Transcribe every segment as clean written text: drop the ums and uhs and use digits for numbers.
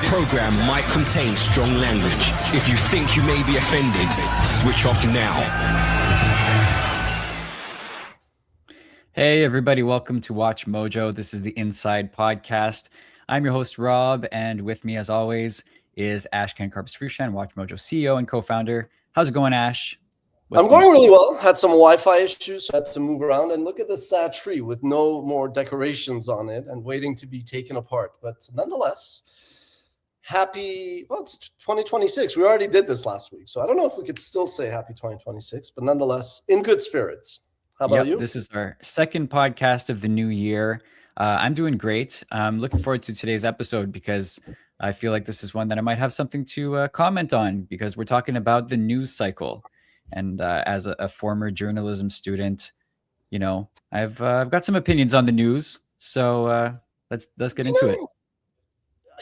This program might contain strong language. If you think you may be offended, switch off now. Hey everybody, welcome to Watch Mojo. This is the Inside Podcast. I'm your host Rob, and with me as always is Ashkan WatchMojo CEO and co-founder. How's it going, Ash? I'm going really well. Had some Wi-Fi issues, so I had to move around. And look at this sad tree with no more decorations on it and waiting to be taken apart. But nonetheless, it's 2026. We already did this last week, so I don't know if we could still say happy 2026, but nonetheless, in good spirits. How about you? This is our second podcast of the new year. I'm doing great. I'm looking forward to today's episode because I feel like this is one that I might have something to comment on, because we're talking about the news cycle. And as a former journalism student, you know, I've got some opinions on the news. So let's get into it.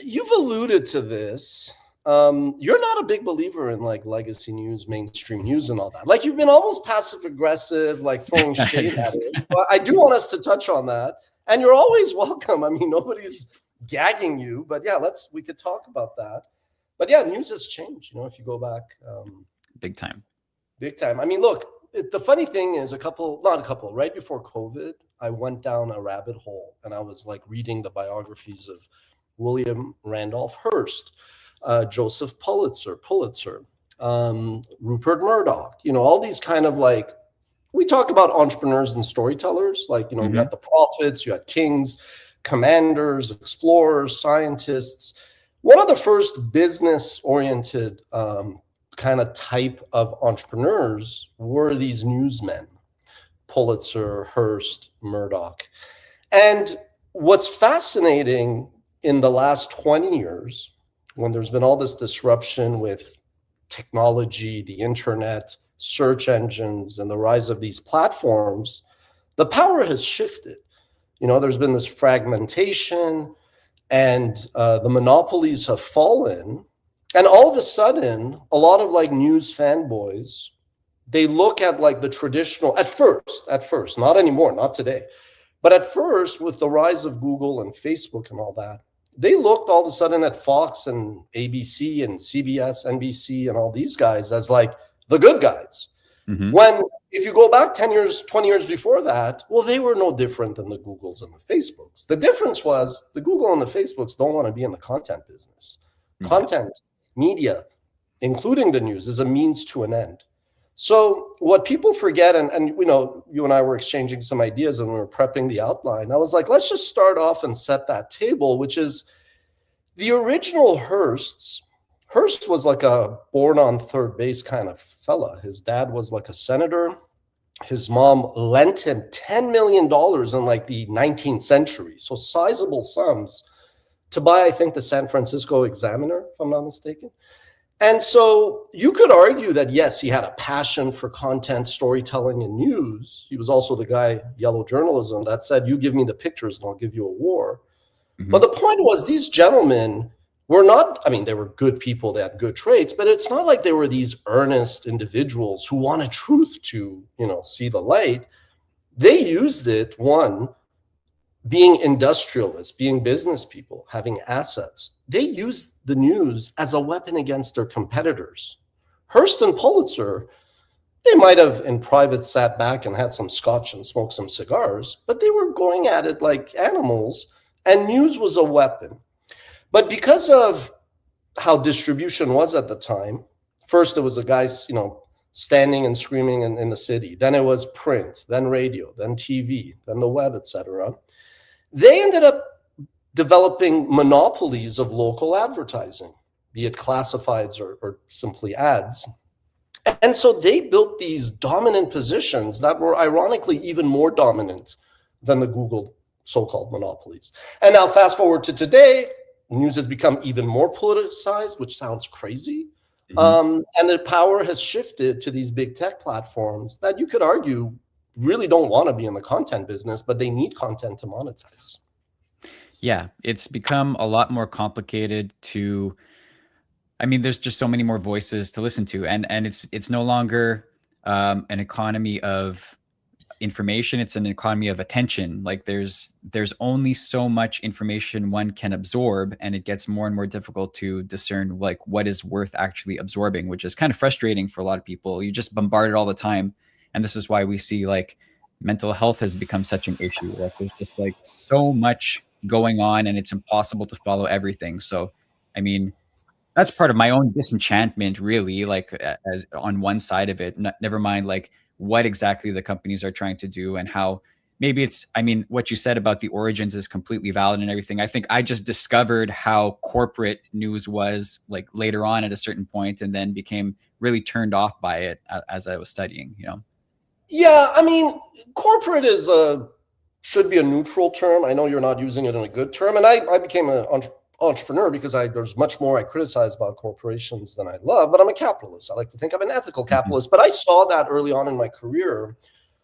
You've alluded to this. You're not a big believer in like legacy news, mainstream news, and all that. Like, you've been almost passive aggressive, like throwing shade at it. But I do want us to touch on that. And you're always welcome. I mean, nobody's gagging you. But yeah, we could talk about that. But yeah, news has changed. You know, if you go back, big time. Big time. I mean, look, the funny thing is right before COVID, I went down a rabbit hole and I was like reading the biographies of William Randolph Hearst, Joseph Pulitzer, Rupert Murdoch, you know, all these kind of like, we talk about entrepreneurs and storytellers, like, you know, you had the prophets, you had kings, commanders, explorers, scientists. One of the first business-oriented kind of type of entrepreneurs were these newsmen, Pulitzer, Hearst, Murdoch. And what's fascinating in the last 20 years, when there's been all this disruption with technology, the internet, search engines, and the rise of these platforms, the power has shifted. You know, there's been this fragmentation, and the monopolies have fallen. And all of a sudden, a lot of like news fanboys, they look at like the traditional, at first, not anymore, not today, but at first, with the rise of Google and Facebook and all that, they looked all of a sudden at Fox and ABC and CBS, NBC, and all these guys as like the good guys. When, if you go back 10 years, 20 years before that, well, they were no different than the Googles and the Facebooks. The difference was the Google and the Facebooks don't want to be in the content business. Content, media, including the news, is a means to an end. So what people forget, and you know, you and I were exchanging some ideas and we were prepping the outline. I was like, let's just start off and set that table, which is the original Hearst was like a born on third base kind of fella. His dad was like a senator. His mom lent him $10 million in like the 19th century. So sizable sums to buy, I think, the San Francisco Examiner, if I'm not mistaken. And so you could argue that, yes, he had a passion for content, storytelling, and news. He was also the guy, yellow journalism, that said, you give me the pictures and I'll give you a war. But the point was, these gentlemen were not, I mean, they were good people, they had good traits, but it's not like they were these earnest individuals who wanted truth to, you know, see the light. They used it, one, being industrialists, being business people, having assets. They used the news as a weapon against their competitors. Hearst and Pulitzer, they might have in private sat back and had some scotch and smoked some cigars, but they were going at it like animals, and news was a weapon. But because of how distribution was at the time, first it was the guys, you know, standing and screaming in the city. Then it was print, then radio, then TV, then the web, etc. They ended up developing monopolies of local advertising, be it classifieds or simply ads. And so they built these dominant positions that were ironically even more dominant than the Google so-called monopolies. And now fast forward to today, news has become even more politicized, which sounds crazy. And the power has shifted to these big tech platforms that you could argue really don't want to be in the content business, but they need content to monetize. Yeah, it's become a lot more complicated to, I mean, there's just so many more voices to listen to, and it's no longer an economy of information. It's an economy of attention. Like there's only so much information one can absorb, and it gets more and more difficult to discern like what is worth actually absorbing, which is kind of frustrating for a lot of people. You just bombarded all the time, and this is why we see like mental health has become such an issue. Like there's just like so much going on, and it's impossible to follow everything. So, I mean, that's part of my own disenchantment, really. Like as on one side of it, never mind like what exactly the companies are trying to do and how maybe it's. I mean, what you said about the origins is completely valid and everything. I think I just discovered how corporate news was like later on at a certain point, and then became really turned off by it as I was studying. You know. Yeah, I mean, corporate should be a neutral term. I know you're not using it in a good term, and I became an entrepreneur because there's much more I criticize about corporations than I love, but I'm a capitalist. I like to think I'm an ethical capitalist, but I saw that early on in my career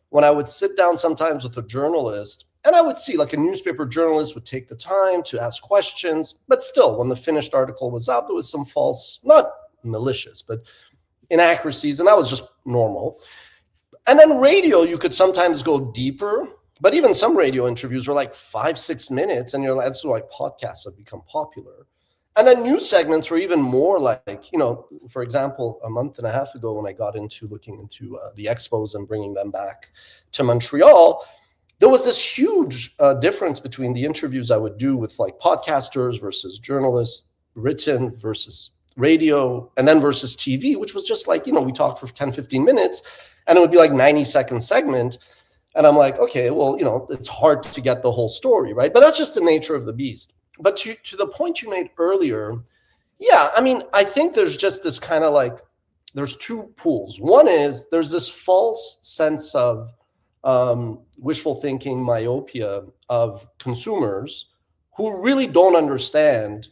when I would sit down sometimes with a journalist, and I would see like a newspaper journalist would take the time to ask questions, but still, when the finished article was out, there was some false, not malicious, but inaccuracies, and that was just normal. And then radio, you could sometimes go deeper, but even some radio interviews were like 5-6 minutes, and that's why podcasts have become popular. And then news segments were even more like, for example, a month and a half ago when I got into looking into the Expos and bringing them back to Montreal, there was this huge difference between the interviews I would do with like podcasters versus journalists, written versus radio, and then versus TV, which was just like, we talked for 10-15 minutes, and it would be like 90-second segment. And I'm like, okay, well, it's hard to get the whole story, right? But that's just the nature of the beast. But to the point you made earlier, yeah, I mean, I think there's just this kind of like, there's two pools. One is there's this false sense of wishful thinking, myopia of consumers who really don't understand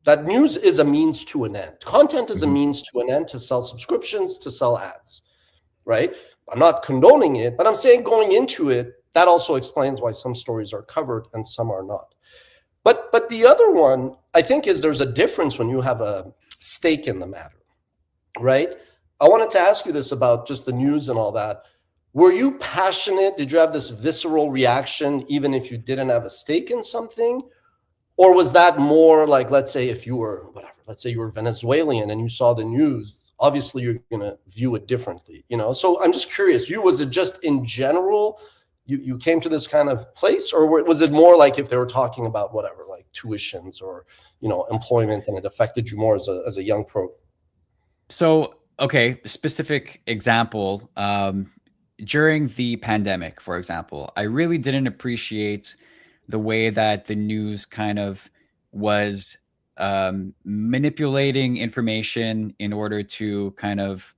that news is a means to an end. Content is a means to an end to sell subscriptions, to sell ads, right? I'm not condoning it, but I'm saying going into it, that also explains why some stories are covered and some are not. But the other one, I think, is there's a difference when you have a stake in the matter, right? I wanted to ask you this about just the news and all that. Were you passionate? Did you have this visceral reaction even if you didn't have a stake in something? Or was that more like, let's say if you were, let's say you were Venezuelan and you saw the news, obviously you're going to view it differently, So I'm just curious, was it just in general, you came to this kind of place, or was it more like if they were talking about whatever, like tuitions or, employment, and it affected you more as a young pro? So, okay, specific example, during the pandemic, for example, I really didn't appreciate the way that the news kind of was manipulating information in order to kind of,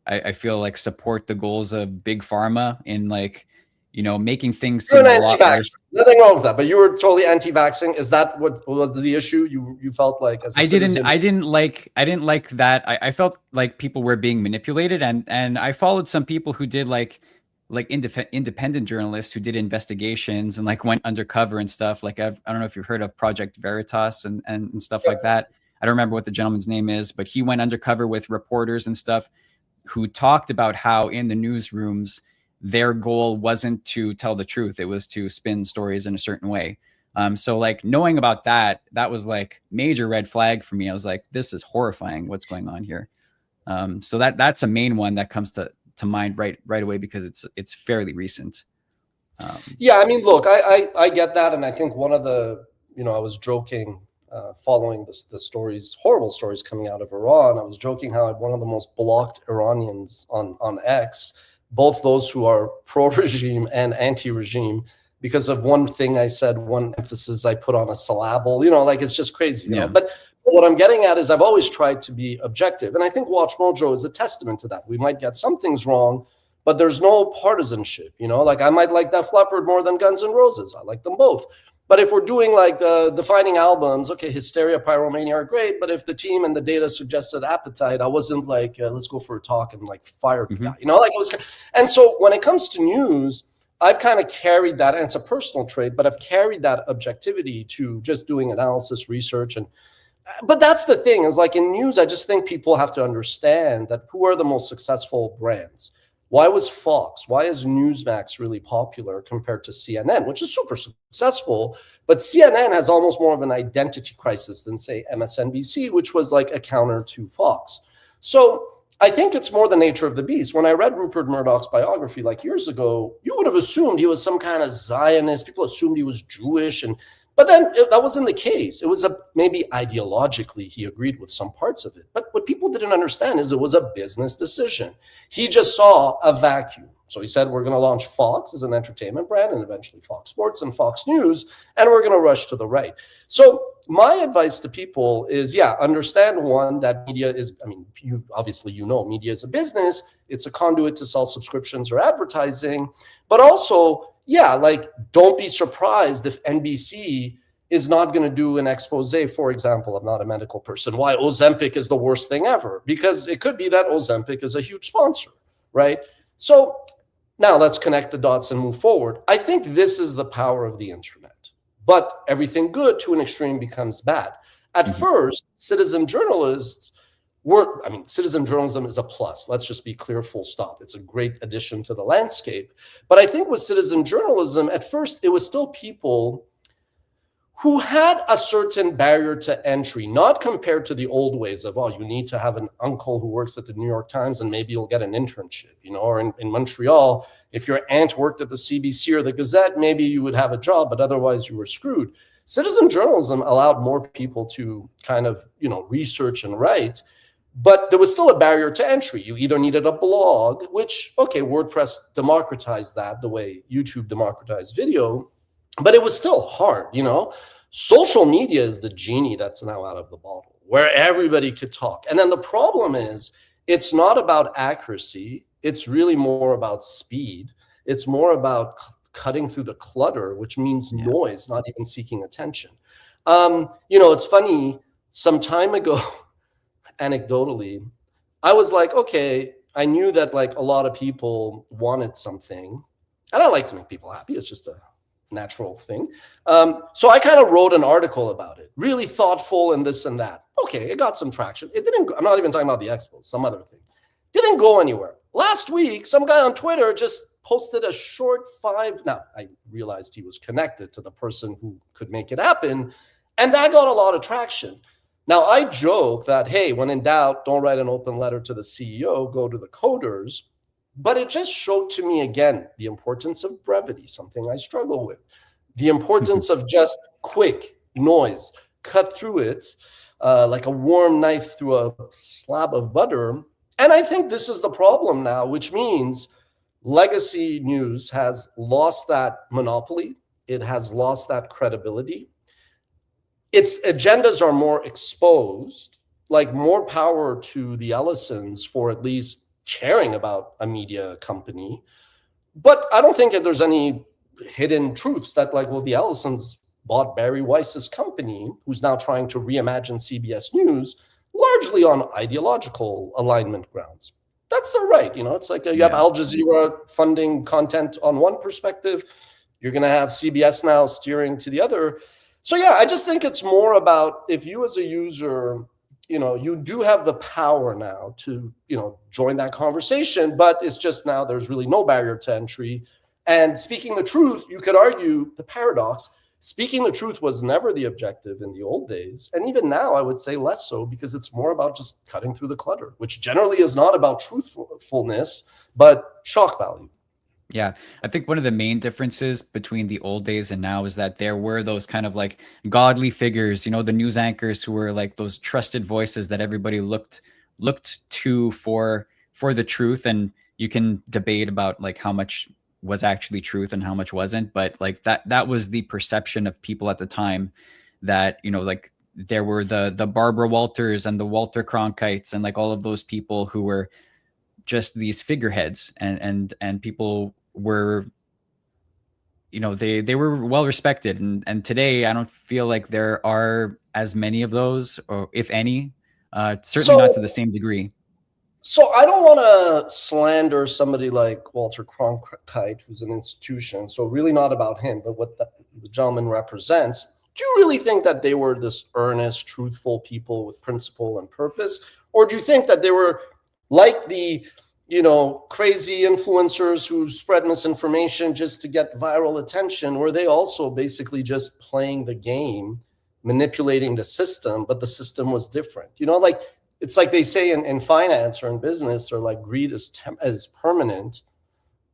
I feel like, support the goals of big pharma in like, making things seem a lot worse. Nothing wrong with that, but you were totally anti-vaxxing. Is that what was the issue? You felt like as a citizen? I didn't like that. I felt like people were being manipulated, and I followed some people who did like independent journalists who did investigations and like went undercover and stuff. Like I don't know if you've heard of Project Veritas and stuff like that. I don't remember what the gentleman's name is, but he went undercover with reporters and stuff who talked about how in the newsrooms, their goal wasn't to tell the truth. It was to spin stories in a certain way. So like knowing about that was like major red flag for me. I was like, this is horrifying. What's going on here? So that's a main one that comes to mind right away because it's fairly recent. Yeah, I mean, look, I get that, and I think one of the I was joking following the stories, horrible stories coming out of Iran. I was joking how one of the most blocked Iranians on X, both those who are pro-regime and anti-regime, because of one thing I said, one emphasis I put on a syllable. Like it's just crazy. But what I'm getting at is I've always tried to be objective. And I think Watch Mojo is a testament to that. We might get some things wrong, but there's no partisanship, like I might like Def Leppard more than Guns N' Roses. I like them both. But if we're doing like the defining albums, okay, Hysteria, Pyromania are great. But if the team and the data suggested Appetite, I wasn't like, let's go for a talk and like fire the guy, like it was. And so when it comes to news, I've kind of carried that, and it's a personal trait, but I've carried that objectivity to just doing analysis, research, but that's the thing is like in news, I just think people have to understand that who are the most successful brands. Why was Fox? Why is Newsmax really popular compared to CNN, which is super successful? But CNN has almost more of an identity crisis than, say, MSNBC, which was like a counter to Fox. So I think it's more the nature of the beast. When I read Rupert Murdoch's biography like years ago, you would have assumed he was some kind of Zionist. People assumed he was Jewish, but then that wasn't the case. It was maybe ideologically he agreed with some parts of it. But what people didn't understand is it was a business decision. He just saw a vacuum. So he said, we're going to launch Fox as an entertainment brand and eventually Fox Sports and Fox News, and we're going to rush to the right. So my advice to people is, understand one, that media is, media is a business. It's a conduit to sell subscriptions or advertising. But also, don't be surprised if NBC is not going to do an expose, for example, I'm not a medical person, why Ozempic is the worst thing ever, because it could be that Ozempic is a huge sponsor, right? So now let's connect the dots and move forward. I think this is the power of the internet, but everything good to an extreme becomes bad. At first, citizen journalism is a plus. Let's just be clear, full stop. It's a great addition to the landscape. But I think with citizen journalism, at first, it was still people who had a certain barrier to entry, not compared to the old ways of, you need to have an uncle who works at the New York Times and maybe you'll get an internship, or in Montreal, if your aunt worked at the CBC or the Gazette, maybe you would have a job, but otherwise you were screwed. Citizen journalism allowed more people to kind of, research and write. But there was still a barrier to entry. You either needed a blog, which, WordPress democratized that the way YouTube democratized video, but it was still hard, Social media is the genie that's now out of the bottle, where everybody could talk. And then the problem is, it's not about accuracy. It's really more about speed. It's more about cutting through the clutter, which means noise, not even seeking attention. It's funny, some time ago, anecdotally, I was like, I knew that like a lot of people wanted something, and I like to make people happy. It's just a natural thing. So I kind of wrote an article about it, really thoughtful and this and that. It got some traction. It didn't, I'm not even talking about the expo, some other thing. Didn't go anywhere. Last week, some guy on Twitter just posted a short now I realized he was connected to the person who could make it happen, and that got a lot of traction. Now, I joke that, hey, when in doubt, don't write an open letter to the CEO, go to the coders. But it just showed to me, again, the importance of brevity, something I struggle with. The importance of just quick noise, cut through it like a warm knife through a slab of butter. And I think this is the problem now, which means legacy news has lost that monopoly. It has lost that credibility. Its agendas are more exposed, like more power to the Ellisons for at least caring about a media company. But I don't think that there's any hidden truths that like, the Ellisons bought Barry Weiss's company, who's now trying to reimagine CBS News, largely on ideological alignment grounds. That's their right. It's like you have Al Jazeera funding content on one perspective. You're going to have CBS now steering to the other. So I just think it's more about, if you as a user, you do have the power now to, join that conversation, but it's just now there's really no barrier to entry. And speaking the truth, you could argue the paradox, speaking the truth was never the objective in the old days. And even now, I would say less so, because it's more about just cutting through the clutter, which generally is not about truthfulness, but shock value. Yeah, I think one of the main differences between the old days and now is that there were those kind of like godly figures, the news anchors who were like those trusted voices that everybody looked to for the truth. And you can debate about like how much was actually truth and how much wasn't, but like that was the perception of people at the time, that like there were the Barbara Walters and the Walter Cronkites and like all of those people who were just these figureheads, and people were, they were well respected. And today I don't feel like there are as many of those, or if any, certainly not to the same degree. So I don't want to slander somebody like Walter Cronkite, who's an institution. So really not about him, but what the gentleman represents. Do you really think that they were this earnest, truthful people with principle and purpose? Or do you think that they were like the crazy influencers who spread misinformation just to get viral attention? Were they also basically just playing the game, manipulating the system, but the system was different? Like it's like they say in finance or in business, or like greed is permanent,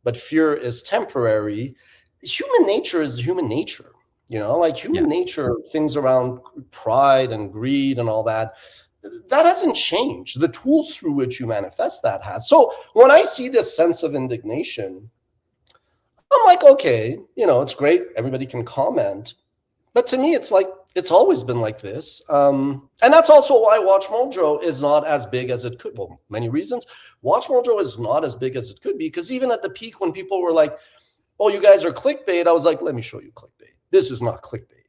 but fear is temporary. Human nature is human nature, like human nature, things around pride and greed and all that hasn't changed. The tools through which you manifest that has. So when I see this sense of indignation, I'm like, okay, it's great. Everybody can comment. But to me, it's like, it's always been like this. And that's also why WatchMojo is not as big as it could. Well, many reasons. WatchMojo is not as big as it could be, because even at the peak when people were like, oh, you guys are clickbait, I was like, let me show you clickbait. This is not clickbait,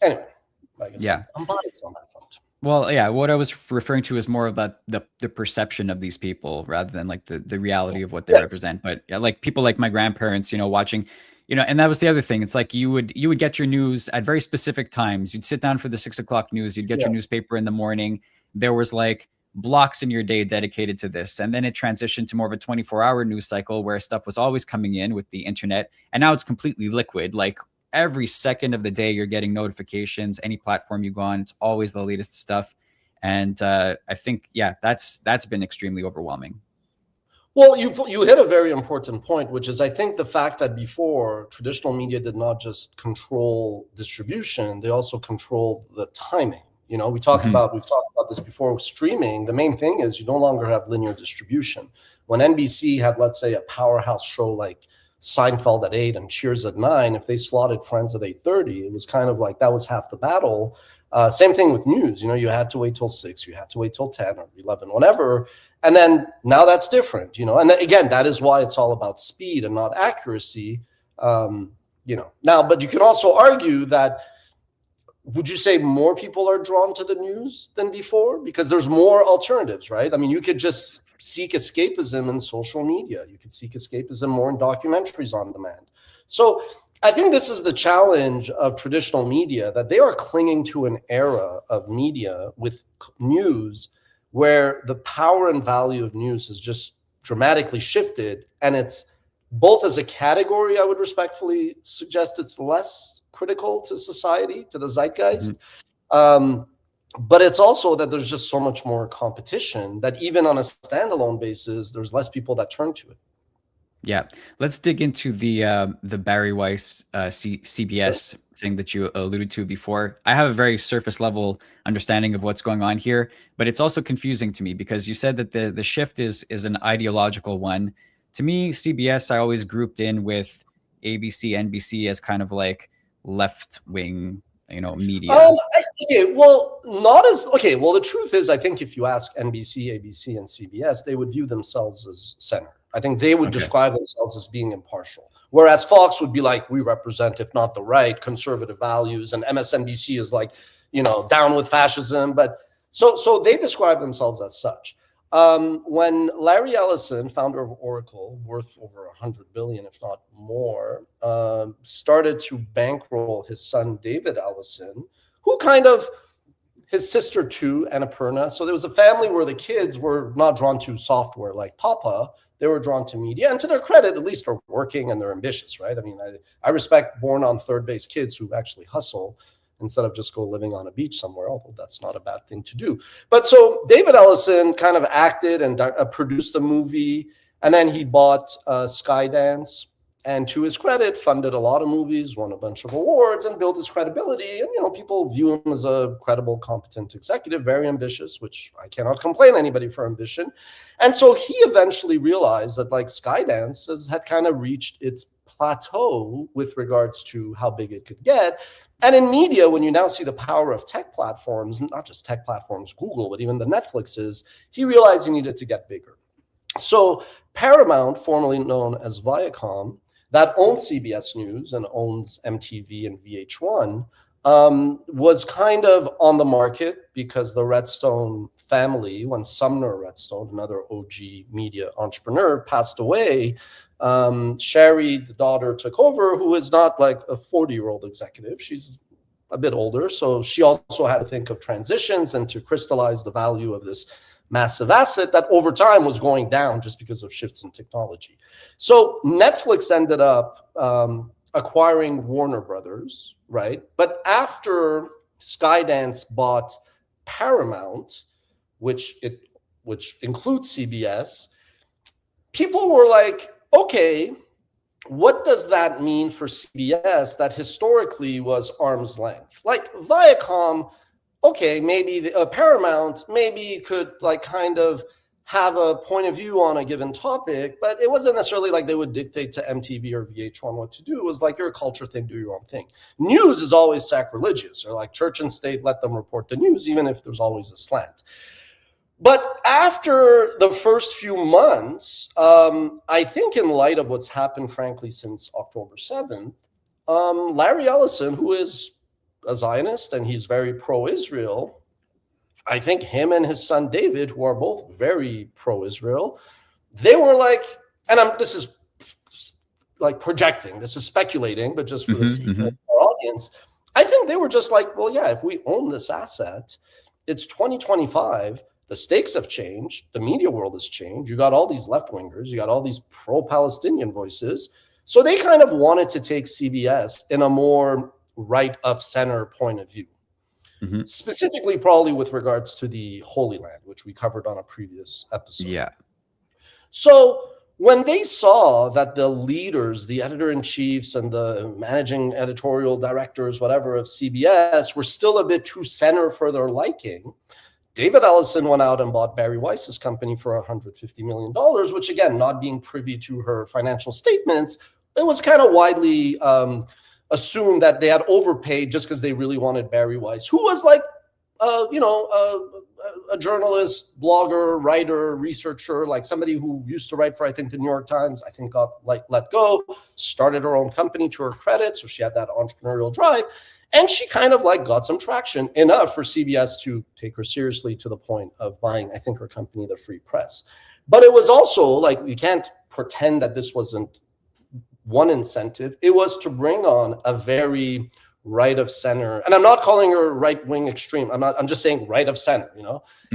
Anyway, I guess I'm biased on that front. Well, yeah, what I was referring to is more about the perception of these people rather than like the reality of what they represent. But yeah, like people like my grandparents, watching, and that was the other thing. It's like you would get your news at very specific times. You'd sit down for the 6 o'clock news. You'd get your newspaper in the morning. There was like blocks in your day dedicated to this. And then it transitioned to more of a 24-hour news cycle where stuff was always coming in with the internet. And now it's completely liquid. Like every second of the day, you're getting notifications. Any platform you go on, it's always the latest stuff. And I think, that's been extremely overwhelming. Well, you hit a very important point, which is I think the fact that before traditional media did not just control distribution, they also controlled the timing. We've talked about this before with streaming. The main thing is you no longer have linear distribution. When NBC had, let's say, a powerhouse show like Seinfeld at 8 and Cheers at 9, if they slotted Friends at 8:30, it was kind of like that was half the battle. Same thing with news. You had to wait till 6, you had to wait till 10 or 11, whatever. And then now that's different, And again, that is why it's all about speed and not accuracy. Now, but you can also argue that, would you say more people are drawn to the news than before? Because there's more alternatives, right? I mean, you could just seek escapism in social media. You could seek escapism more in documentaries on demand. So I think this is the challenge of traditional media, that they are clinging to an era of media with news where the power and value of news has just dramatically shifted. And it's both as a category, I would respectfully suggest it's less critical to society, to the zeitgeist. But it's also that there's just so much more competition that even on a standalone basis, there's less people that turn to it. Yeah, let's dig into the Barry Weiss CBS thing that you alluded to before. I have a very surface level understanding of what's going on here, but it's also confusing to me because you said that the shift is an ideological one. To me, CBS I always grouped in with ABC, NBC as kind of like left wing, media. The truth is, I think if you ask NBC, ABC, and CBS, they would view themselves as center. I think they would describe themselves as being impartial. Whereas Fox would be like, we represent, if not the right, conservative values, and MSNBC is like, down with fascism. But so they describe themselves as such. When Larry Ellison, founder of Oracle, worth over $100 billion, if not more, started to bankroll his son David Ellison, who his sister too, Annapurna. So there was a family where the kids were not drawn to software like Papa. They were drawn to media, and to their credit, at least are working and they're ambitious, right? I mean, I respect born on third base kids who actually hustle instead of just go living on a beach somewhere, although that's not a bad thing to do. But so David Ellison kind of acted and produced the movie, and then he bought Skydance, and to his credit, funded a lot of movies, won a bunch of awards, and built his credibility. And, people view him as a credible, competent executive, very ambitious, which I cannot complain anybody for ambition. And so he eventually realized that like Skydance had kind of reached its plateau with regards to how big it could get. And in media, when you now see the power of tech platforms, not just tech platforms, Google, but even the Netflixes, he realized he needed to get bigger. So Paramount, formerly known as Viacom, that owns CBS News and owns MTV and VH1, was kind of on the market because the Redstone family, when Sumner Redstone, another OG media entrepreneur, passed away, Sherry, the daughter, took over, who is not like a 40-year-old executive. She's a bit older. So she also had to think of transitions and to crystallize the value of this massive asset that over time was going down just because of shifts in technology. So Netflix ended up acquiring Warner Brothers, right? But after Skydance bought Paramount, which includes CBS, people were like, okay, what does that mean for CBS that historically was arm's length? Like Viacom, okay, maybe Paramount maybe could like kind of have a point of view on a given topic, but it wasn't necessarily like they would dictate to MTV or VH1 what to do. It was like, you're a culture thing, do your own thing. News is always sacrilegious, or like church and state, let them report the news, even if there's always a slant. But after the first few months, I think in light of what's happened, frankly, since October 7th, Larry Ellison, who is a Zionist and he's very pro-Israel, I think him and his son David, who are both very pro-Israel, they were like, and this is like projecting, this is speculating, but just for the sake of our audience, I think they were just like, well, yeah, if we own this asset, it's 2025, the stakes have changed, the media world has changed, you got all these left-wingers, you got all these pro-Palestinian voices, so they kind of wanted to take CBS in a more right-of-center point of view. Specifically, probably with regards to the Holy Land, which we covered on a previous episode. Yeah. So when they saw that the leaders, the editor-in-chiefs and the managing editorial directors, whatever, of CBS were still a bit too center for their liking, David Ellison went out and bought Barry Weiss's company for $150 million, which, again, not being privy to her financial statements, it was kind of widely assumed that they had overpaid just because they really wanted Barry Weiss, who was like, a journalist, blogger, writer, researcher, like somebody who used to write for, I think, the New York Times, I think got like let go, started her own company to her credit. So she had that entrepreneurial drive. And she kind of like got some traction enough for CBS to take her seriously to the point of buying, I think, her company, the Free Press. But it was also like, you can't pretend that this wasn't one incentive. It was to bring on a very right of center, and I'm not calling her right wing extreme. I'm just saying right of center,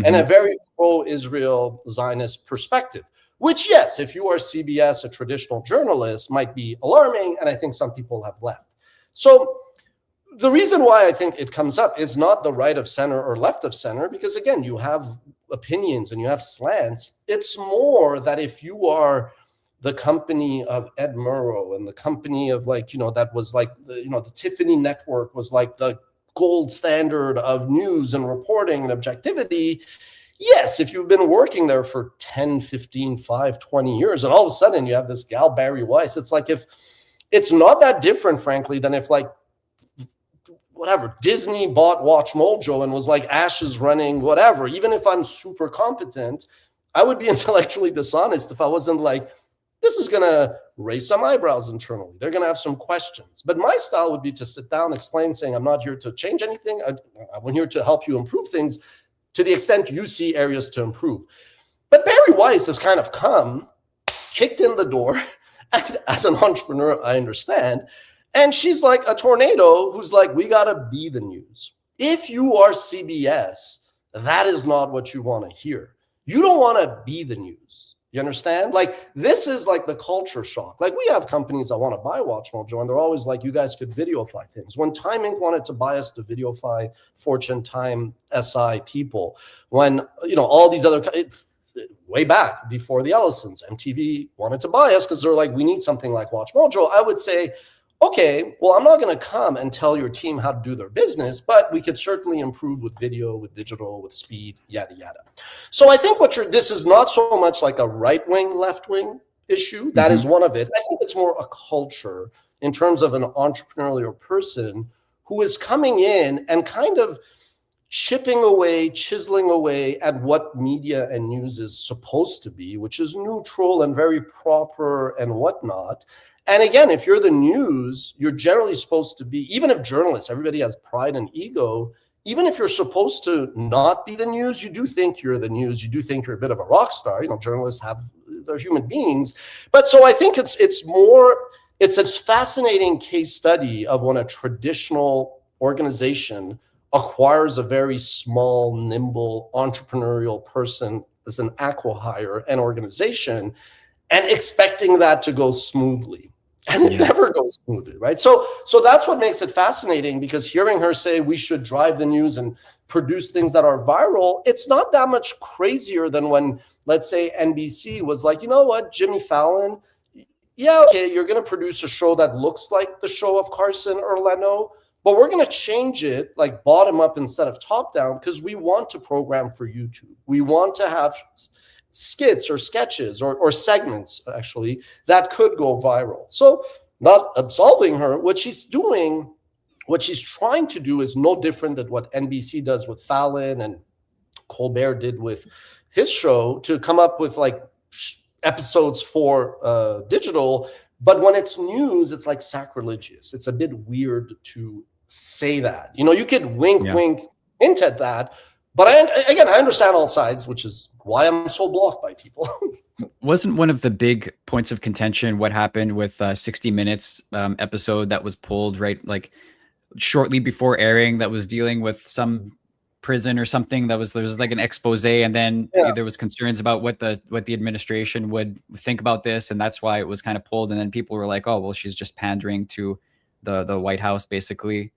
and a very pro-Israel Zionist perspective, which, yes, if you are CBS, a traditional journalist, might be alarming. And I think some people have left. So the reason why I think it comes up is not the right of center or left of center, because again, you have opinions and you have slants. It's more that if you are the company of Ed Murrow and the company of that was like, the Tiffany Network was like the gold standard of news and reporting and objectivity. Yes, if you've been working there for 10, 15, 5, 20 years, and all of a sudden you have this gal Barry Weiss, it's like, if it's not that different, frankly, than if Disney bought WatchMojo and was like, Ash is running whatever. Even if I'm super competent, I would be intellectually dishonest if I wasn't like, this is going to raise some eyebrows internally. They're going to have some questions. But my style would be to sit down, explain, saying, I'm not here to change anything. I'm here to help you improve things to the extent you see areas to improve. But Barry Weiss has kind of come, kicked in the door. As an entrepreneur, I understand. And she's like a tornado who's like, we got to be the news. If you are CBS, that is not what you want to hear. You don't want to be the news. You understand? Like, this is like the culture shock. Like, we have companies that want to buy WatchMojo, and they're always like, you guys could videofy things. When Time Inc. wanted to buy us to videofy Fortune, Time, SI people, when, all these other, way back before the Ellisons, MTV wanted to buy us because they're like, we need something like WatchMojo. I would say, okay, well, I'm not going to come and tell your team how to do their business, but we could certainly improve with video, with digital, with speed, yada, yada. So I think this is not so much like a right-wing, left-wing issue. That is one of it. I think it's more a culture in terms of an entrepreneurial person who is coming in and kind of chipping away, chiseling away at what media and news is supposed to be, which is neutral and very proper and whatnot. And again, if you're the news, you're generally supposed to be, even if journalists, everybody has pride and ego, even if you're supposed to not be the news, you do think you're the news. You do think you're a bit of a rock star. Journalists they're human beings. But so I think it's a fascinating case study of when a traditional organization acquires a very small, nimble, entrepreneurial person as an acqui-hire and organization, and expecting that to go smoothly. And it never goes smoothly, right? So that's what makes it fascinating, because hearing her say we should drive the news and produce things that are viral, it's not that much crazier than when, let's say, NBC was like, you know what, Jimmy Fallon, yeah, okay, you're going to produce a show that looks like the show of Carson or Leno, but we're going to change it like bottom up instead of top down, because we want to program for YouTube. We want to have skits or sketches or segments, actually, that could go viral. So not absolving her, what she's doing, what she's trying to do is no different than what NBC does with Fallon and Colbert did with his show, to come up with like episodes for digital. But when it's news, it's like sacrilegious. It's a bit weird to say that. You know, you could wink, hint at that. But I understand all sides, which is why I'm so blocked by people. Wasn't one of the big points of contention what happened with 60 Minutes episode that was pulled right like shortly before airing, that was dealing with some prison or something, there was like an expose, and then there was concerns about what the administration would think about this, and that's why it was kind of pulled. And then people were like, oh well, she's just pandering to the White House basically.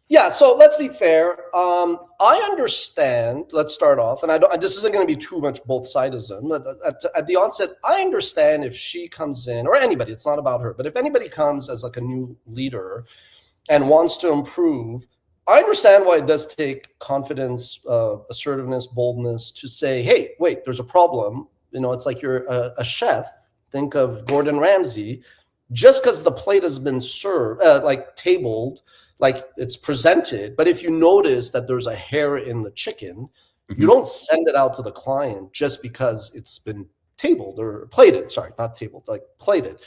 Yeah, so let's be fair. I understand. Let's start off, and this isn't going to be too much both-sidism. At the onset, I understand if she comes in, or anybody, it's not about her, but if anybody comes as like a new leader and wants to improve, I understand why it does take confidence, assertiveness, boldness to say, hey, wait, there's a problem. You know, it's like you're a chef. Think of Gordon Ramsay. Just because the plate has been served, like tabled, like it's presented, but if you notice that there's a hair in the chicken, you don't send it out to the client just because it's been tabled or plated. Sorry, not tabled, like plated.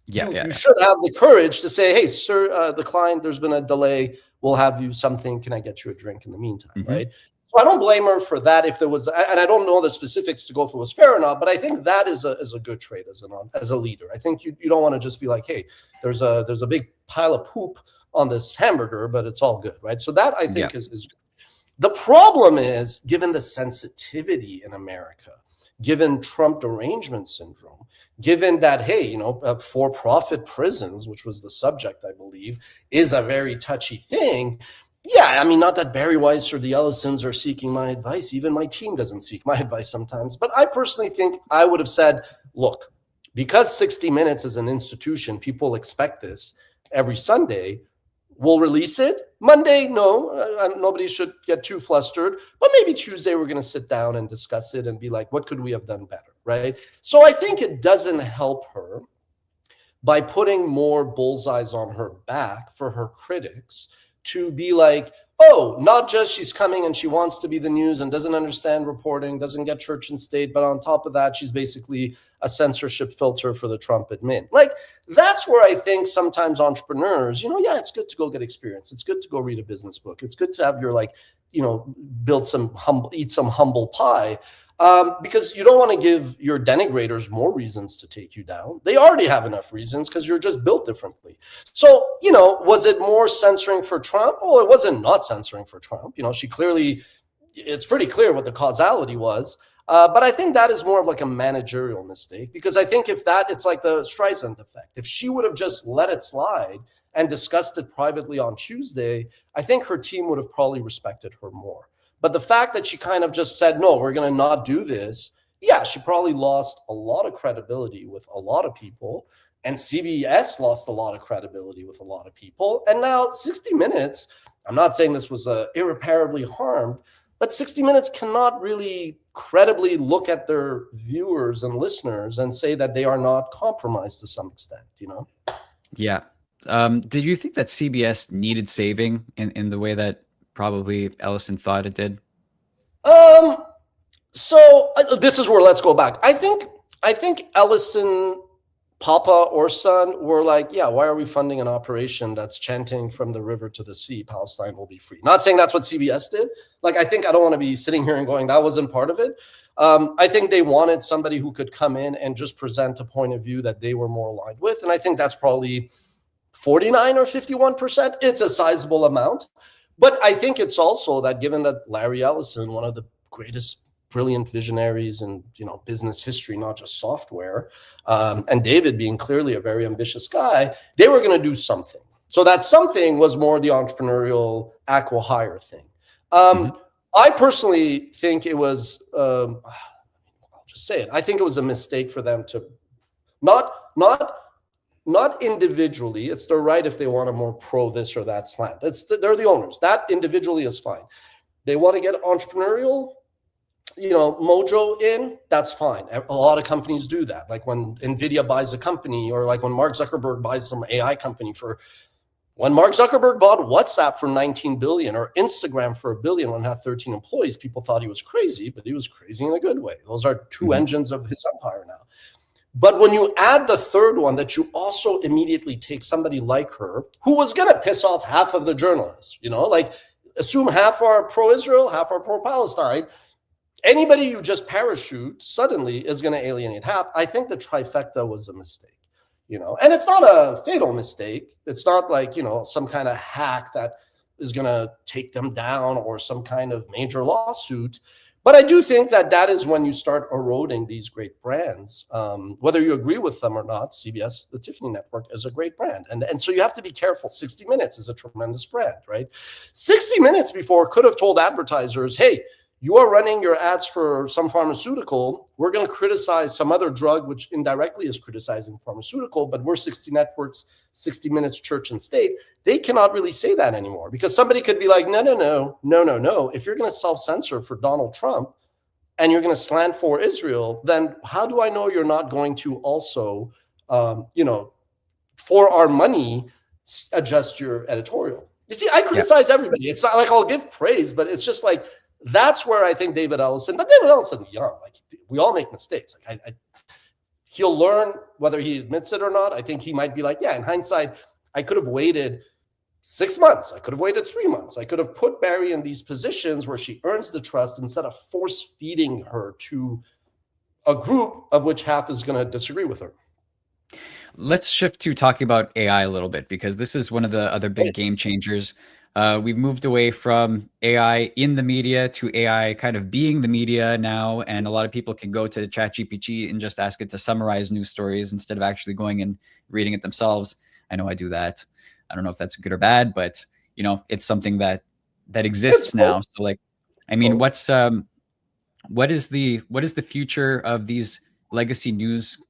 You should have the courage to say, hey, sir, the client, there's been a delay. We'll have you something. Can I get you a drink in the meantime, right? So I don't blame her for that if there was, and I don't know the specifics to go if it was fair or not, but I think that is a good trait as a leader. I think you don't want to just be like, hey, there's a big pile of poop on this hamburger, but it's all good, right? So that I think is good. The problem is, given the sensitivity in America, given Trump derangement syndrome, given that, hey, you know, for-profit prisons, which was the subject, I believe, is a very touchy thing. Yeah, I mean, not that Barry Weiss or the Ellisons are seeking my advice. Even my team doesn't seek my advice sometimes. But I personally think I would have said, look, because 60 Minutes is an institution, people expect this every Sunday. We'll release it. Monday, no, nobody should get too flustered. But maybe Tuesday, we're going to sit down and discuss it and be like, what could we have done better, right? So I think it doesn't help her by putting more bullseyes on her back for her critics to be like, oh, not just she's coming and she wants to be the news and doesn't understand reporting, doesn't get church and state, but on top of that, she's basically a censorship filter for the Trump admin. Like, that's where I think sometimes entrepreneurs, you know, yeah, it's good to go get experience. It's good to go read a business book. It's good to have your, like, you know, eat some humble pie. Because you don't want to give your denigrators more reasons to take you down. They already have enough reasons because you're just built differently. So, you know, was it more censoring for Trump? Well, it wasn't not censoring for Trump. You know, it's pretty clear what the causality was. But I think that is more of like a managerial mistake, because I think it's like the Streisand effect. If she would have just let it slide and discussed it privately on Tuesday, I think her team would have probably respected her more. But the fact that she kind of just said, no, we're going to not do this. Yeah, she probably lost a lot of credibility with a lot of people. And CBS lost a lot of credibility with a lot of people. And now 60 Minutes, I'm not saying this was irreparably harmed, but 60 Minutes cannot really credibly look at their viewers and listeners and say that they are not compromised to some extent, you know? Yeah. Did you think that CBS needed saving in the way that probably Ellison thought it did? So this is where let's go back. I think Ellison, Papa or son, were like, yeah, why are we funding an operation that's chanting from the river to the sea, Palestine will be free? Not saying that's what CBS did. Like, I don't want to be sitting here and going, that wasn't part of it. I think they wanted somebody who could come in and just present a point of view that they were more aligned with. And I think that's probably 49 or 51%. It's a sizable amount. But I think it's also that given that Larry Ellison, one of the greatest brilliant visionaries in business history, not just software, and David being clearly a very ambitious guy, they were going to do something. So that something was more the entrepreneurial acqui-hire thing. I personally think it was, I'll just say it, I think it was a mistake for them to not individually. It's their right if they want a more pro this or that slant. They're the owners. That individually is fine. They want to get entrepreneurial, mojo in, that's fine. A lot of companies do that. Like when NVIDIA buys a company, or like when Mark Zuckerberg buys some AI company when Mark Zuckerberg bought WhatsApp for 19 billion or Instagram for $1 billion when it had 13 employees, people thought he was crazy, but he was crazy in a good way. Those are two engines of his empire now. But when you add the third one, that you also immediately take somebody like her, who was going to piss off half of the journalists, like assume half are pro-Israel, half are pro-Palestine. Anybody you just parachute suddenly is going to alienate half. I think the trifecta was a mistake, and it's not a fatal mistake. It's not like, some kind of hack that is going to take them down or some kind of major lawsuit. But I do think that is when you start eroding these great brands. Whether you agree with them or not, CBS, the Tiffany Network is a great brand. And so you have to be careful. 60 Minutes is a tremendous brand, right? 60 Minutes before could have told advertisers, hey, you are running your ads for some pharmaceutical. We're going to criticize some other drug, which indirectly is criticizing pharmaceutical, but we're 60 Networks, 60 Minutes, Church and State. They cannot really say that anymore because somebody could be like, no. If you're going to self-censor for Donald Trump and you're going to slant for Israel, then how do I know you're not going to also, for our money, adjust your editorial? You see, I criticize everybody. It's not like I'll give praise, but it's just like, that's where I think David Ellison, but David Ellison young, like we all make mistakes. Like he'll learn whether he admits it or not. I think he might be like, in hindsight, I could have waited 6 months. I could have waited 3 months. I could have put Barry in these positions where she earns the trust instead of force feeding her to a group of which half is going to disagree with her. Let's shift to talking about AI a little bit, because this is one of the other big game changers. We've moved away from AI in the media to AI kind of being the media now. And a lot of people can go to ChatGPT and just ask it to summarize news stories instead of actually going and reading it themselves. I know I do that. I don't know if that's good or bad, but it's something that exists now. So like, I mean, what is the future of these legacy news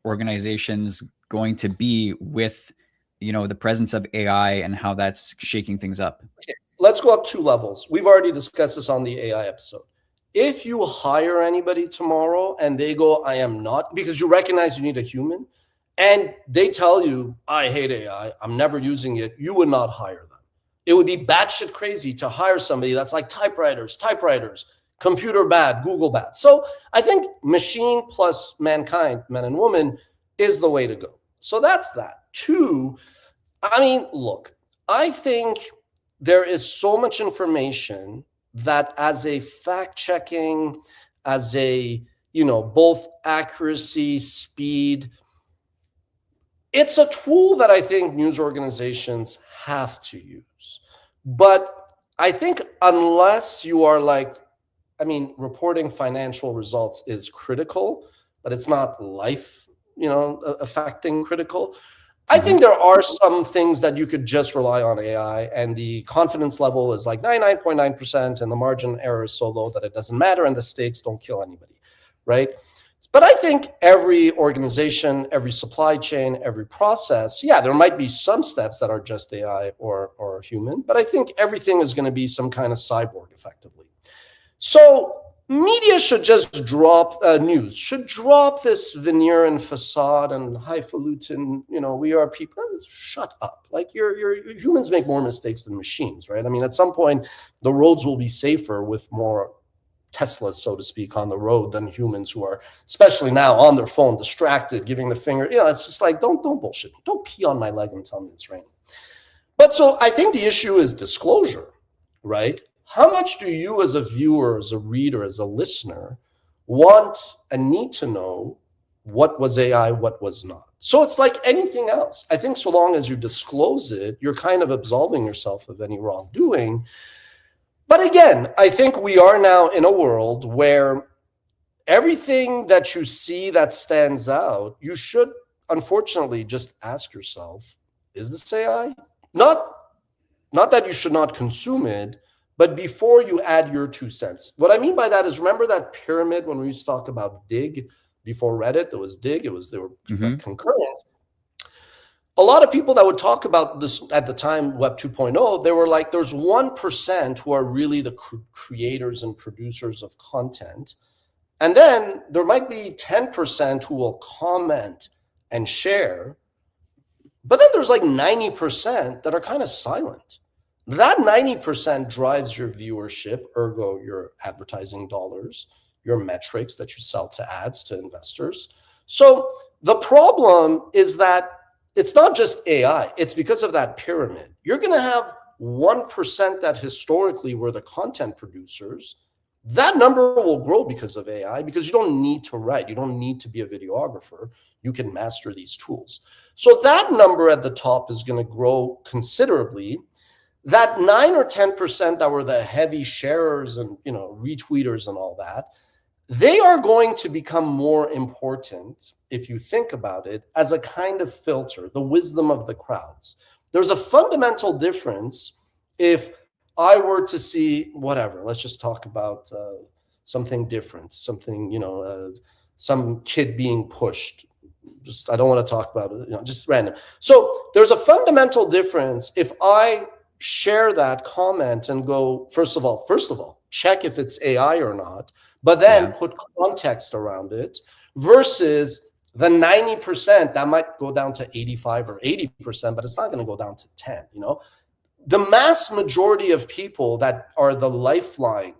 organizations going to be with the presence of AI and how that's shaking things up? Okay, let's go up 2 levels. We've already discussed this on the AI episode. If you hire anybody tomorrow and they go, I am not, because you recognize you need a human, and they tell you, I hate AI, I'm never using it, you would not hire them. It would be batshit crazy to hire somebody that's like typewriters, computer bad, Google bad. So I think machine plus mankind, men and women, is the way to go. So that's that. 2, I mean, look, I think there is so much information that as a fact-checking, as a, both accuracy, speed, it's a tool that I think news organizations have to use. But I think unless you are reporting financial results is critical, but it's not life, affecting critical. I think there are some things that you could just rely on AI, and the confidence level is like 99.9%, and the margin error is so low that it doesn't matter, and the stakes don't kill anybody, right? But I think every organization, every supply chain, every process, there might be some steps that are just AI or human, but I think everything is going to be some kind of cyborg effectively. So media should just drop news, should drop this veneer and facade and highfalutin, we are people. Shut up. Like your humans make more mistakes than machines, right? I mean, at some point, the roads will be safer with more Teslas, so to speak, on the road than humans who are, especially now, on their phone, distracted, giving the finger. It's just like, don't bullshit me. Don't pee on my leg and tell me it's raining. But so I think the issue is disclosure, right? How much do you as a viewer, as a reader, as a listener want and need to know what was AI, what was not? So it's like anything else. I think so long as you disclose it, you're kind of absolving yourself of any wrongdoing. But again, I think we are now in a world where everything that you see that stands out, you should unfortunately just ask yourself, is this AI? Not that you should not consume it, but before you add your 2 cents. What I mean by that is, remember that pyramid when we used to talk about Dig before Reddit? There was Dig, they were concurrent. A lot of people that would talk about this at the time, Web 2.0, they were like, there's 1% who are really the creators and producers of content. And then there might be 10% who will comment and share. But then there's like 90% that are kind of silent. That 90% drives your viewership, ergo your advertising dollars, your metrics that you sell to ads to investors. So the problem is that it's not just AI, it's because of that pyramid. You're going to have 1% that historically were the content producers. That number will grow because of AI, because you don't need to write. You don't need to be a videographer. You can master these tools. So that number at the top is going to grow considerably. That 9 or 10% that were the heavy sharers and retweeters and all that, they are going to become more important, if you think about it, as a kind of filter, the wisdom of the crowds. There's a fundamental difference if I were to see whatever, let's just talk about something different, something, some kid being pushed. I don't want to talk about it, just random. So there's a fundamental difference if I share that comment and go, first of all, check if it's AI or not, but then put context around it, versus the 90% that might go down to 85 or 80%, but it's not going to go down to 10, The mass majority of people that are the lifeline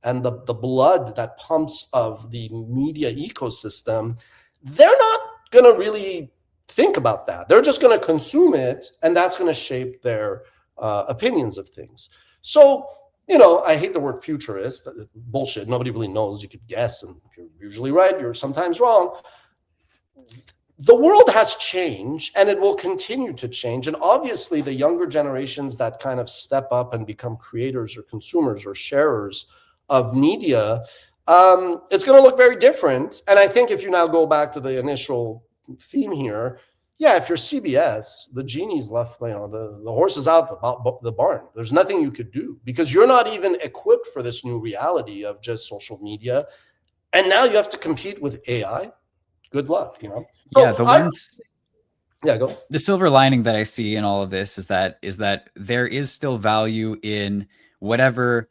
and the blood that pumps of the media ecosystem, they're not going to really think about that. They're just going to consume it, and that's going to shape their opinions of things. So, I hate the word futurist. Bullshit. Nobody really knows. You could guess, and you're usually right. You're sometimes wrong. The world has changed, and it will continue to change. And obviously, the younger generations that kind of step up and become creators or consumers or sharers of media, it's going to look very different. And I think if you now go back to the initial theme here, if you're CBS, the genie's left, the horse is out the barn. There's nothing you could do because you're not even equipped for this new reality of just social media. And now you have to compete with AI. Good luck, So go. The silver lining that I see in all of this is that there is still value in whatever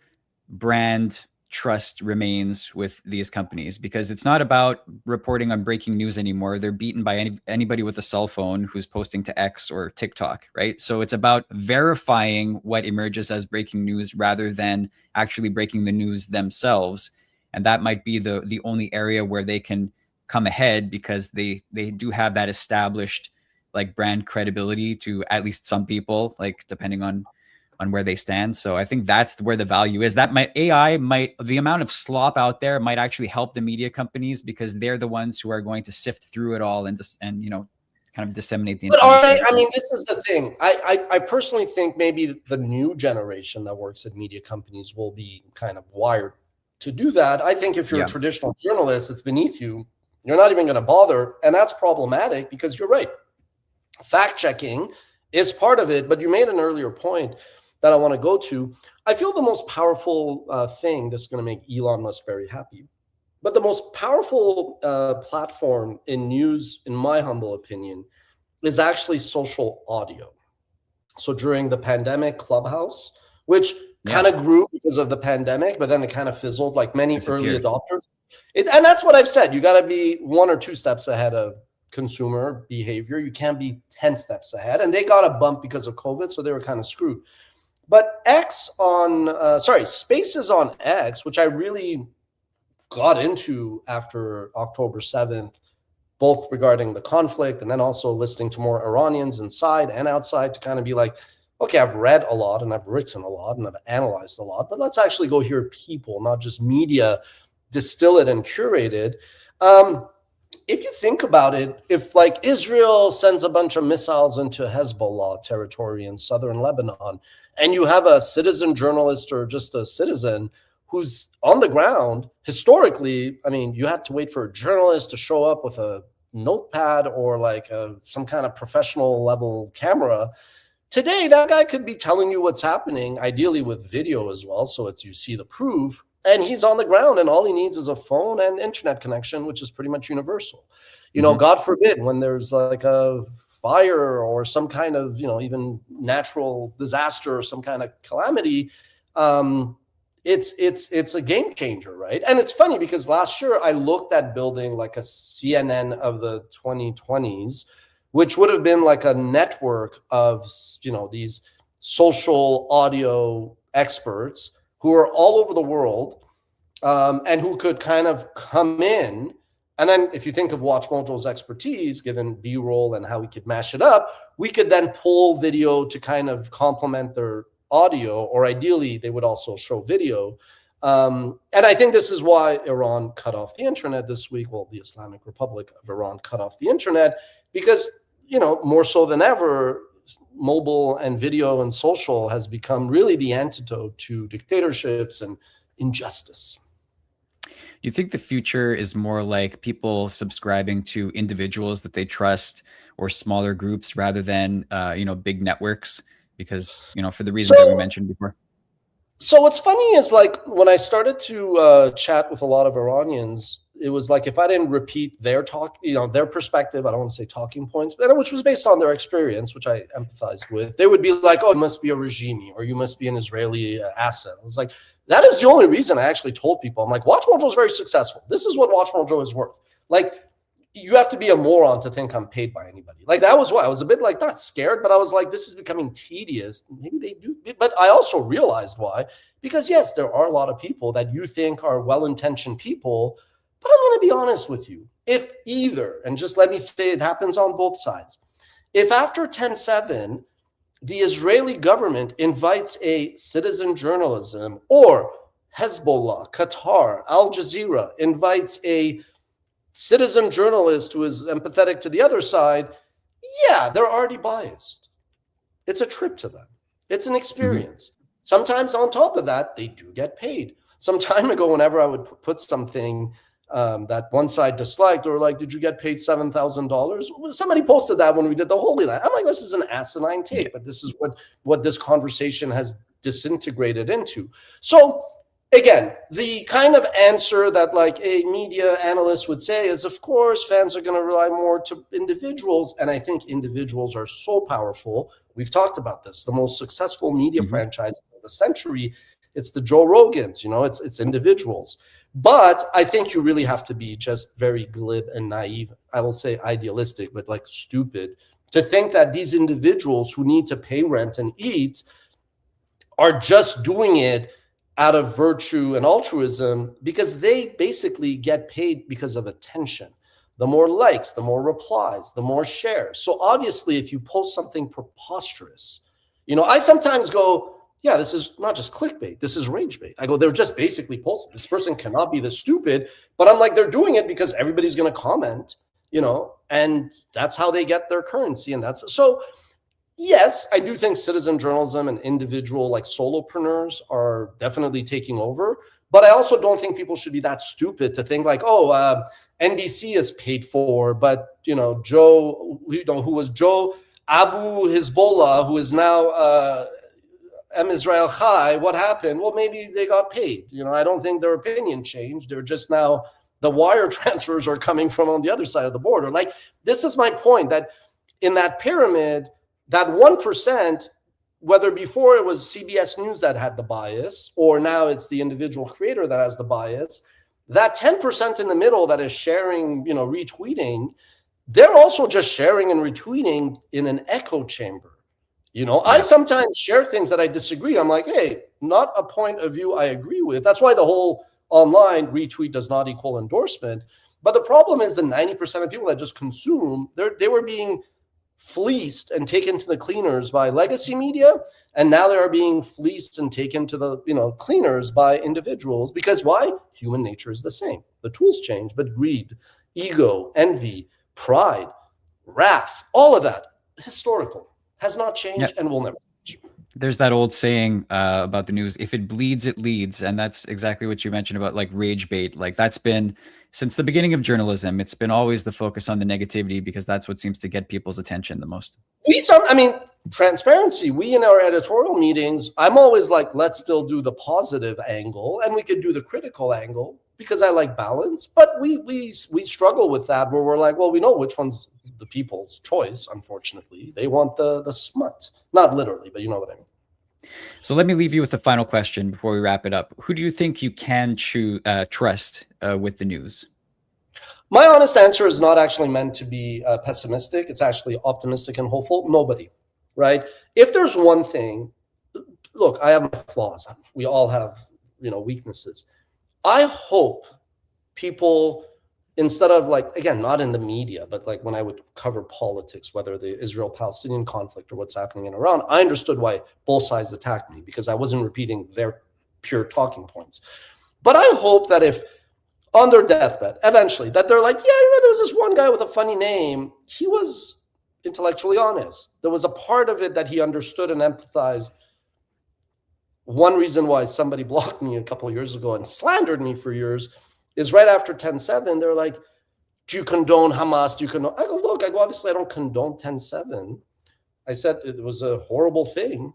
brand trust remains with these companies, because it's not about reporting on breaking news anymore. They're beaten by anybody with a cell phone who's posting to X or TikTok, right? So it's about verifying what emerges as breaking news rather than actually breaking the news themselves. And that might be the only area where they can come ahead, because they do have that established like brand credibility to at least some people, like depending on where they stand. So I think that's where the value is. That the amount of slop out there might actually help the media companies, because they're the ones who are going to sift through it all and kind of disseminate the information. But this is the thing. I personally think maybe the new generation that works at media companies will be kind of wired to do that. I think if you're a traditional journalist, it's beneath you. You're not even going to bother. And that's problematic, because you're right. Fact checking is part of it. But you made an earlier point that I want to go to. I feel the most powerful thing that's going to make Elon Musk very happy, but the most powerful platform in news, in my humble opinion, is actually social audio. So during the pandemic, Clubhouse, which kind of grew because of the pandemic, but then it kind of fizzled like many early adopters. And that's what I've said. You got to be 1 or 2 steps ahead of consumer behavior. You can't be 10 steps ahead. And they got a bump because of COVID, so they were kind of screwed. But Spaces on X, which I really got into after October 7th, both regarding the conflict and then also listening to more Iranians inside and outside to kind of be like, okay, I've read a lot and I've written a lot and I've analyzed a lot, but let's actually go hear people, not just media, distill it and curate it. if you think about it, if like Israel sends a bunch of missiles into Hezbollah territory in southern Lebanon, and you have a citizen journalist or just a citizen who's on the ground, historically, I mean, you had to wait for a journalist to show up with a notepad or like some kind of professional level camera. Today, that guy could be telling you what's happening, ideally with video as well, so it's you see the proof. And he's on the ground, and all he needs is a phone and internet connection, which is pretty much universal. You know, God forbid, when there's like a fire or some kind of, even natural disaster or some kind of calamity, it's a game changer, right? And it's funny because last year I looked at building like a CNN of the 2020s, which would have been like a network of, these social audio experts who are all over the world, and who could kind of come in. And then if you think of WatchMojo's expertise, given B-roll and how we could mash it up, we could then pull video to kind of complement their audio, or ideally they would also show video. And I think this is why Iran cut off the internet this week. Well, the Islamic Republic of Iran cut off the internet because, more so than ever, mobile and video and social has become really the antidote to dictatorships and injustice. You think the future is more like people subscribing to individuals that they trust or smaller groups rather than, big networks? Because, for the reasons that we mentioned before. So what's funny is like when I started to chat with a lot of Iranians, it was like if I didn't repeat their talk, their perspective, I don't want to say talking points, but which was based on their experience, which I empathized with, they would be like, oh, you must be a regime or you must be an Israeli asset. I was like, that is the only reason I actually told people. I'm like, WatchMojo is very successful. This is what WatchMojo is worth. Like, you have to be a moron to think I'm paid by anybody. Like, that was why I was a bit like, not scared, but I was like, this is becoming tedious. Maybe they do. But I also realized why. Because yes, there are a lot of people that you think are well-intentioned people, but I'm going to be honest with you. If either, and just let me say it happens on both sides. If after 10/7, the Israeli government invites a citizen journalism, or Hezbollah, Qatar, Al Jazeera invites a citizen journalist who is empathetic to the other side, yeah, they're already biased. It's a trip to them. It's an experience. Sometimes on top of that, they do get paid. Some time ago, whenever I would put something that one side disliked, or like, did you get paid $7,000? Somebody posted that when we did the Holy Land. I'm like, this is an asinine take, but this is what this conversation has disintegrated into. So again, the kind of answer that like a media analyst would say is, of course, fans are going to rely more to individuals. And I think individuals are so powerful. We've talked about this. The most successful media franchise of the century, it's the Joe Rogans, it's individuals. But I think you really have to be just very glib and naive. I will say idealistic, but like stupid, to think that these individuals who need to pay rent and eat are just doing it out of virtue and altruism, because they basically get paid because of attention. The more likes, the more replies, the more shares. So obviously, if you post something preposterous, I sometimes go, yeah, this is not just clickbait. This is rage bait. I go, they're just basically posting. This person cannot be this stupid. But I'm like, they're doing it because everybody's going to comment, and that's how they get their currency. And that's so. Yes, I do think citizen journalism and individual like solopreneurs are definitely taking over. But I also don't think people should be that stupid to think like, NBC is paid for, but Joe, who was Joe Abu Hezbollah, who is now M. Israel Chai, what happened? Well, maybe they got paid. I don't think their opinion changed. They're just now the wire transfers are coming from on the other side of the border. Like, this is my point, that in that pyramid, that 1%, whether before it was CBS News that had the bias, or now it's the individual creator that has the bias, that 10% in the middle that is sharing, retweeting, they're also just sharing and retweeting in an echo chamber. I sometimes share things that I disagree. I'm like, hey, not a point of view I agree with. That's why the whole online retweet does not equal endorsement. But the problem is the 90% of people that just consume, they were being fleeced and taken to the cleaners by legacy media, and now they are being fleeced and taken to the cleaners by individuals. Because why? Human nature is the same. The tools change, but greed ego, envy, pride, wrath, all of that, historical, has not changed and will never change. There's that old saying about the news: if it bleeds, it leads. And that's exactly what you mentioned about like rage bait. Like that's been since the beginning of journalism. It's been always the focus on the negativity because that's what seems to get people's attention the most. Transparency. We in our editorial meetings, I'm always like, let's still do the positive angle and we could do the critical angle because I like balance. But we struggle with that where we're like, well, we know which one's the people's choice. Unfortunately, they want the smut, not literally, but you know what I mean. So let me leave you with the final question before we wrap it up. Who do you think you can trust with the news? My honest answer is not actually meant to be pessimistic. It's actually optimistic and hopeful. Nobody, right? If there's one thing, look, I have my flaws. We all have, weaknesses. I hope people, instead of like, again, not in the media, but like when I would cover politics, whether the Israel-Palestinian conflict or what's happening in Iran, I understood why both sides attacked me because I wasn't repeating their pure talking points. But I hope that if on their deathbed, eventually, that they're like, yeah, there was this one guy with a funny name. He was intellectually honest. There was a part of it that he understood and empathized. One reason why somebody blocked me a couple of years ago and slandered me for years is right after 10/7, they're like, do you condone Hamas? Do you condone? I go, look, obviously I don't condone 10/7. I said it was a horrible thing.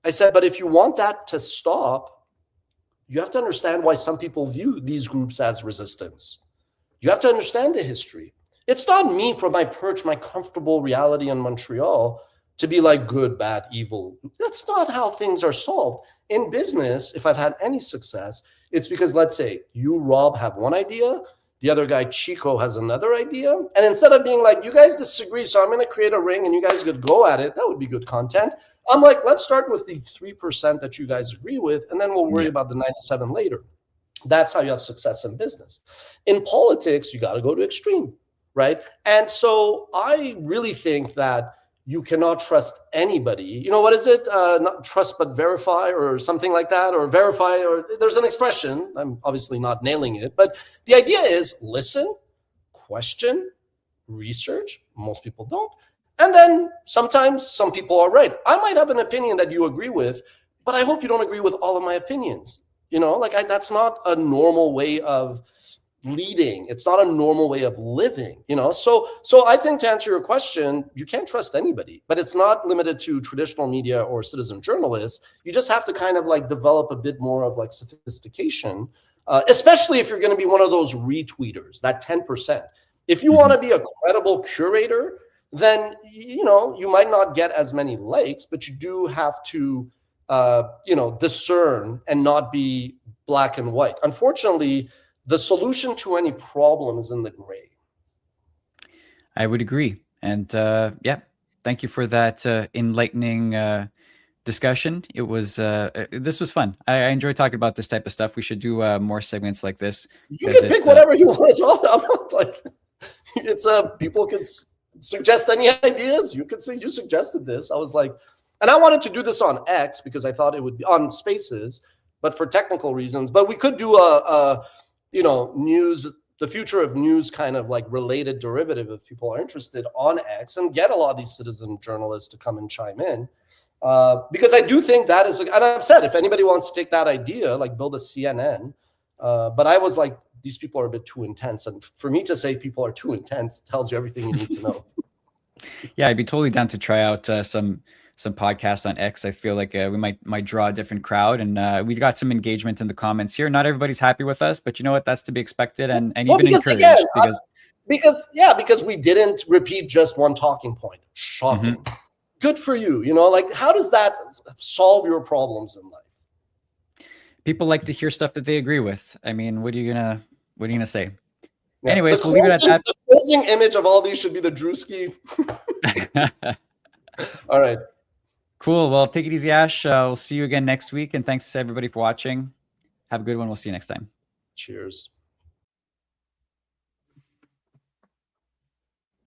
I said, but if you want that to stop, you have to understand why some people view these groups as resistance. You have to understand the history. It's not me from my perch, my comfortable reality in Montreal to be like good, bad, evil. That's not how things are solved. In business, if I've had any success, it's because let's say you, Rob, have one idea, the other guy, Chico, has another idea. And instead of being like, you guys disagree, so I'm going to create a ring and you guys could go at it, that would be good content. I'm like, let's start with the 3% that you guys agree with, and then we'll worry about the 97 later. That's how you have success in business. In politics, you got to go to extreme, right? And so I really think that you cannot trust anybody. What is it? Not trust but verify or something like that, or verify, or there's an expression. I'm obviously not nailing it, but the idea is listen, question, research. Most people don't. And then sometimes some people are right. I might have an opinion that you agree with, but I hope you don't agree with all of my opinions. That's not a normal way of leading. It's not a normal way of living, So I think to answer your question, you can't trust anybody, but it's not limited to traditional media or citizen journalists. You just have to kind of like develop a bit more of like sophistication, especially if you're going to be one of those retweeters, that 10%. If you want to be a credible curator, then, you might not get as many likes, but you do have to, discern and not be black and white. Unfortunately, the solution to any problem is in the gray. I would agree. And thank you for that enlightening discussion. It was this was fun. I enjoy talking about this type of stuff. We should do more segments like this. You can pick whatever you want to talk about. I'm not like it's people can suggest any ideas. You could say you suggested this. I was like, and I wanted to do this on X because I thought it would be on Spaces, but for technical reasons. But we could do a news, the future of news kind of like related derivative if people are interested on X, and get a lot of these citizen journalists to come and chime in. Because I do think that is, and I've said, if anybody wants to take that idea, like build a CNN. But I was like, these people are a bit too intense. And for me to say people are too intense tells you everything you need to know. Yeah, I'd be totally down to try out some podcasts on X. I feel like we might draw a different crowd, and we've got some engagement in the comments here. Not everybody's happy with us, but you know what? That's to be expected, and even encouraged. Because we didn't repeat just one talking point. Shocking. Good for you. Like how does that solve your problems in life? People like to hear stuff that they agree with. I mean, what are you gonna say? Yeah. Anyways, we'll leave it at that. The closing image of all these should be the Drewski. All right. Cool. Well, take it easy, Ash. We'll see you again next week. And thanks to everybody for watching. Have a good one. We'll see you next time. Cheers.